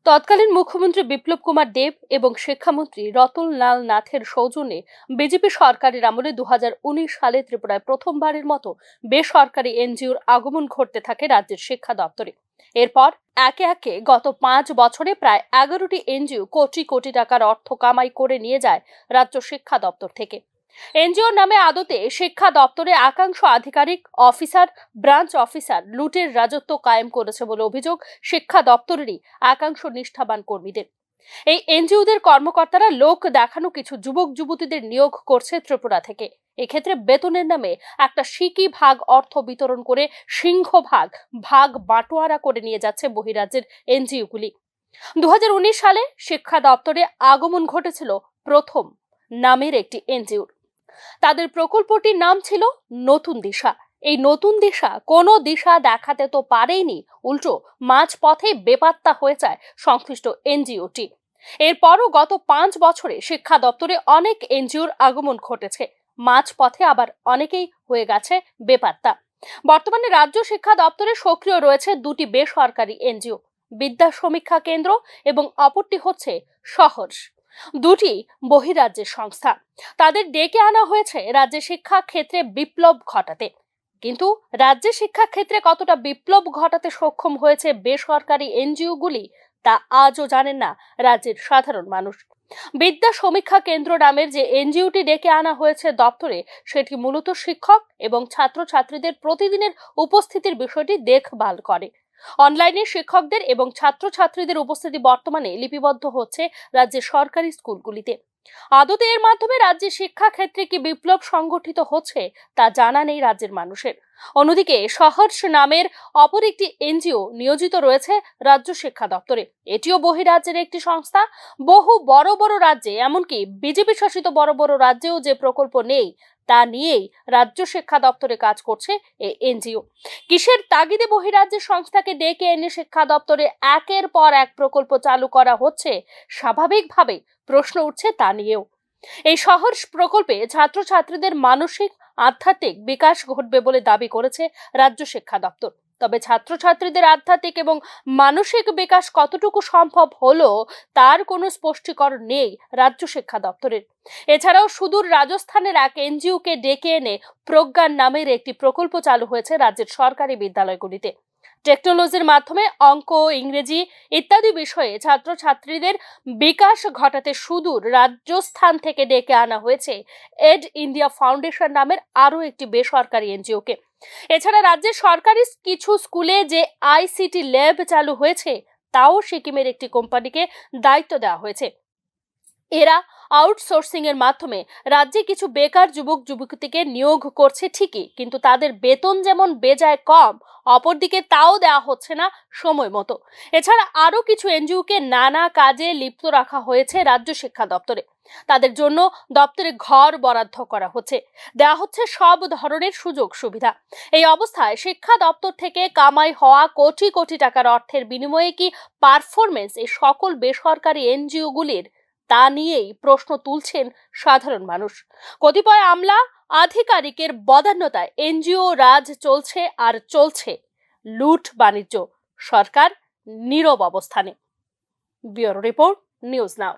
তৎকালীন মুখ্যমন্ত্রী বিপ্লব কুমার দেব এবং শিক্ষামন্ত্রী রতনলাল নাথের সৌজন্যে বিজেপি সরকারের আমলে 2019 সালে ত্রিপুরায় প্রথমবারের মতো বেসরকারি এনজিওর আগমন ঘটতে থাকে রাজ্যের শিক্ষা দপ্তরে। এরপর একে একে গত 5 বছরে প্রায় 11টি এনজিও কোটি কোটি টাকার অর্থ কামাই করে নিয়ে যায় রাজ্য শিক্ষা দপ্তর থেকে। এনজিওর নামে আদতে শিক্ষা দপ্তরে একাংশ আধিকারিক, অফিসার, ব্রাঞ্চ অফিসার লুটের রাজত্ব কায়েম করেছে বলে অভিযোগ শিক্ষা দপ্তরেরই একাংশ নিষ্ঠাবান কর্মীদের। এই এনজিওদের কর্মকর্তারা লোক দেখানো কিছু যুবক যুবতীদের নিয়োগ করছে ত্রিপুরা থেকে। এক্ষেত্রে বেতনের নামে একটা সিকি ভাগ অর্থ বিতরণ করে সিংহভাগ ভাগ বাটোয়ারা করে নিয়ে যাচ্ছে বহিরাজ্যের এনজিওগুলি। 2019 সালে শিক্ষা দপ্তরে আগমন ঘটেছিল প্রথম নামের একটি এনজিওর। তাদের প্রকল্পটির নাম ছিল নতুন দিশা। এই নতুন দিশা কোনো দিশা দেখাতে তো পারেনি, উল্টো মাঝপথে বেপাত্তা হয়ে যায় সংশ্লিষ্ট এনজিওটি। এরপরও গত 5 বছরে শিক্ষা দপ্তরে অনেক এনজিওর আগমন ঘটেছে, মাঝপথে আবার অনেকেই হয়ে গেছে বেপাত্তা। বর্তমানে রাজ্য শিক্ষা দপ্তরে সক্রিয় রয়েছে দুটি বেসরকারি এনজিও, বিদ্যা সমীক্ষা কেন্দ্র এবং অপরটি হচ্ছে সহর্ষ। দুটি বহিরাজ্যের সংস্থা। তাদের ডেকে আনা হয়েছে রাজ্যে শিক্ষা ক্ষেত্রে বিপ্লব ঘটাতে। কিন্তু রাজ্যে শিক্ষা ক্ষেত্রে কতটা বিপ্লব ঘটাতে সক্ষম হয়েছে বেসরকারি এনজিওগুলি তা আজও জানেন না রাজ্যের সাধারণ মানুষ। বিদ্যা সমীক্ষা কেন্দ্র নামের যে এনজিওটি ডেকে আনা হয়েছে দপ্তরে, সেটি মূলত শিক্ষক এবং ছাত্রছাত্রীদের প্রতিদিনের উপস্থিতির বিষয়টি দেখভাল করে। অনলাইনে শিক্ষকদের এবং ছাত্রছাত্রীদের উপস্থিতি বর্তমানে লিপিবদ্ধ হচ্ছে রাজ্যের সরকারি স্কুলগুলিতে। আদতে এর মাধ্যমে রাজ্যের শিক্ষা ক্ষেত্রে কি বিপ্লব সংগঠিত হচ্ছে তা জানা নেই রাজ্যের মানুষের। অন্যদিকে সহর্ষ নামের অপর একটি এনজিও নিয়োজিত রয়েছে রাজ্য শিক্ষা দপ্তরে। এটিও বহিরাজ্যের একটি সংস্থা। বহু বড় বড় রাজ্যে, এমনকি বিজেপি শাসিত বড় বড় রাজ্যেও যে প্রকল্প নেই তা নিয়েই রাজ্য শিক্ষা দপ্তরে কাজ করছে এই এনজিও। কিসের তাগিদে বহিরাজ্যের সংস্থাকে ডেকে এনে শিক্ষা দপ্তরে একের পর এক প্রকল্প চালু করা হচ্ছে, স্বাভাবিকভাবে প্রশ্ন উঠছে তা নিয়েও। এই সহর্ষ প্রকল্পে ছাত্রছাত্রীদের মানসিক আধ্যাত্মিক বিকাশ ঘটবে বলে দাবি করেছে রাজ্য শিক্ষা দপ্তর। তবে ছাত্রছাত্রীদের আধ্যাত্মিক এবং মানসিক বিকাশ কতটুকু সম্ভব হলো তার কোনো স্পষ্টীকরণ নেই রাজ্য শিক্ষা দপ্তরের। এছাড়াও সুদূর রাজস্থানের এক এনজিওকে ডেকে এনে প্রজ্ঞান নামের একটি প্রকল্প চালু হয়েছে রাজ্যের সরকারি বিদ্যালয়গুলিতে। টেকনোলজির মাধ্যমে অঙ্ক, ইংরেজি ইত্যাদি বিষয়ে ছাত্রছাত্রীদের বিকাশ ঘটাতে সুদূর রাজস্থান থেকে ডেকে আনা হয়েছে এড ইন্ডিয়া ফাউন্ডেশন নামের আরও একটি বেসরকারি এনজিওকে। এছাড়া রাজ্যের সরকারি কিছু স্কুলে যে আইসিটি ল্যাব চালু হয়েছে তাও সিকিমের একটি কোম্পানিকে দায়িত্ব দেওয়া হয়েছে। এরা আউটসোর্সিং এর মাধ্যমে রাজ্যে কিছু বেকার যুবক যুবতীকে নিয়োগ করছে ঠিকই, কিন্তু তাদের বেতন যেমন বেজায় কম, অপরদিকে তাও দেওয়া হচ্ছে না সময় মতো। এছাড়া আরো কিছু এনজিওকে নানা কাজে লিপ্ত রাখা হয়েছে রাজ্য শিক্ষা দপ্তরে। তাদের জন্য দপ্তরে ঘর বরাদ্দ করা হচ্ছে, দেওয়া হচ্ছে সব ধরনের সুযোগ সুবিধা। এই অবস্থায় শিক্ষা দপ্তর থেকে কামাই হওয়া কোটি কোটি টাকার অর্থের বিনিময়ে কি পারফরমেন্স এই সকল বেসরকারি এনজিওগুলির, তা নিয়েই প্রশ্ন তুলছেন সাধারণ মানুষ। কতিপয় আমলা আধিকারিকের বদান্যতায় এনজিও রাজ চলছে আর চলছে লুট বাণিজ্য, সরকার নীরব অবস্থানে। Bureau report, news now.